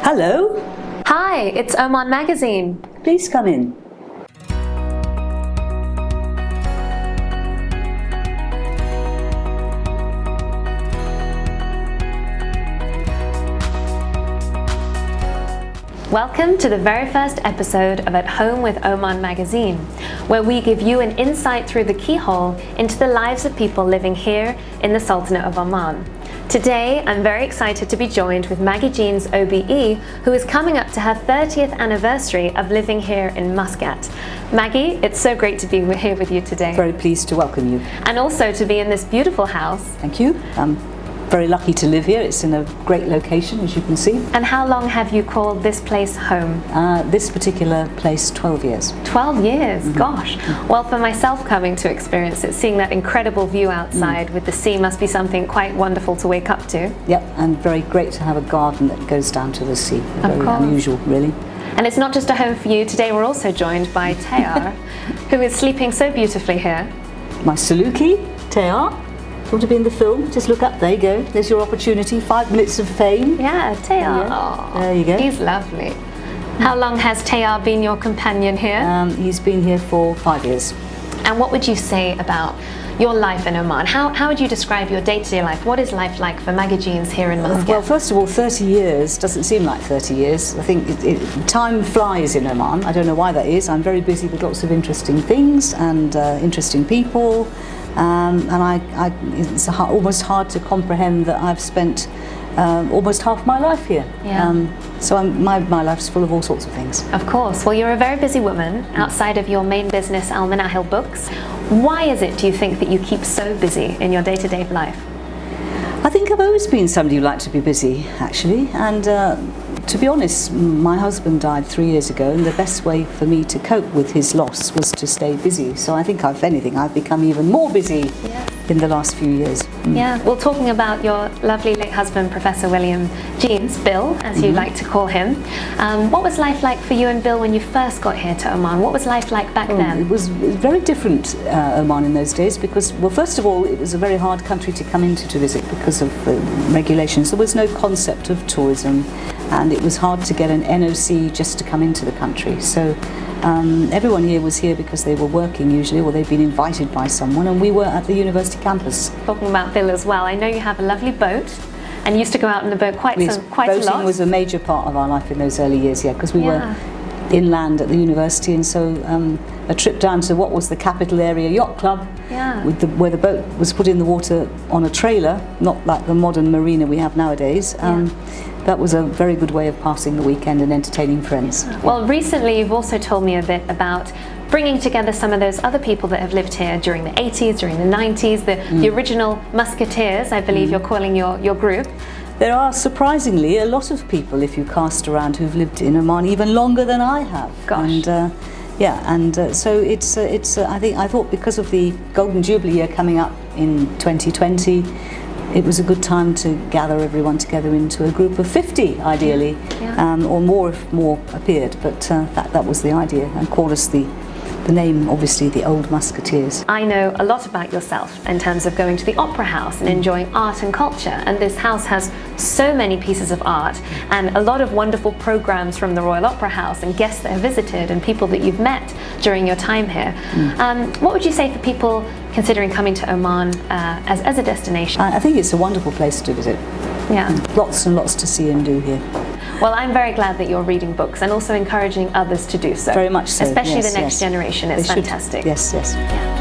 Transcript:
Hello. Hi, it's Oman magazine. Please come in. Welcome to the very first episode of At Home with Oman magazine, where we give you an insight through the keyhole into the lives of people living here in the Sultanate of Oman. Today, I'm very excited to be joined with Maggie Jean's OBE, who is coming up to her 30th anniversary of living here in Muscat. Maggie, it's so great to be here with you today. Very pleased to welcome you. And also to be in this beautiful house. Thank you. I'm very lucky to live here. It's in a great location, as you can see. And how long have you called this place home? This particular place, 12 years. 12 years, gosh. Well, for myself coming to experience it, seeing that incredible view outside with the sea must be something quite wonderful to wake up to. Yep, and very great to have a garden that goes down to the sea. Very unusual, really. And it's not just a home for you. Today we're also joined by Tayar, who is sleeping so beautifully here. My Saluki, Tayar. If you want to be in the film, just look up. There you go. There's your opportunity. 5 minutes of fame. Yeah, Tayar. Yeah. There you go. He's lovely. How long has Tayar been your companion here? He's been here for 5 years. And what would you say about your life in Oman? How would you describe your day-to-day life? What is life like for Maggie Jeans here in Muscat? Well, first of all, 30 years doesn't seem like 30 years. I think time flies in Oman. I don't know why that is. I'm very busy with lots of interesting things and interesting people. It's almost hard to comprehend that I've spent almost half my life here. Yeah. So my life's full of all sorts of things. Of course. Well, you're a very busy woman outside of your main business, Al Manahil Books. Why is it, do you think, that you keep so busy in your day-to-day life? I think I've always been somebody who liked to be busy, actually. And to be honest, my husband died 3 years ago, and the best way for me to cope with his loss was to stay busy. So I think, if anything, I've become even more busy in the last few years. Yeah, well, talking about your lovely late husband, Professor William Jeans, Bill, as you like to call him, what was life like for you and Bill when you first got here to Oman? What was life like back then? It was very different, Oman, in those days, because, well, first of all, it was a very hard country to come into to visit because of regulations. There was no concept of tourism, and it was hard to get an NOC just to come into the country. So everyone here was here because they were working usually, or they'd been invited by someone, and we were at the university campus. Talking about Bill as well, I know you have a lovely boat and used to go out in the boat quite a lot. Boating was a major part of our life in those early years, because we were inland at the university, and so a trip down to what was the capital area yacht club, where the boat was put in the water on a trailer, not like the modern marina we have nowadays. That was a very good way of passing the weekend and entertaining friends. Well, recently you've also told me a bit about bringing together some of those other people that have lived here during the 80s, during the 90s, the original Musketeers, I believe you're calling your group. There are surprisingly a lot of people, if you cast around, who've lived in Oman even longer than I have. Gosh. And so it's I thought because of the Golden Jubilee year coming up in 2020, it was a good time to gather everyone together into a group of 50, ideally, or more if more appeared. But that was the idea, and call us the name, obviously, the Old Musketeers. I know a lot about yourself in terms of going to the opera house and enjoying art and culture, and this house has so many pieces of art and a lot of wonderful programs from the Royal Opera House and guests that have visited and people that you've met during your time here. What would you say for people considering coming to Oman as a destination? I think it's a wonderful place to visit. Yeah. Lots and lots to see and do here. Well, I'm very glad that you're reading books and also encouraging others to do so. Very much so. Especially the next generation. It's fantastic. Yes. Yeah.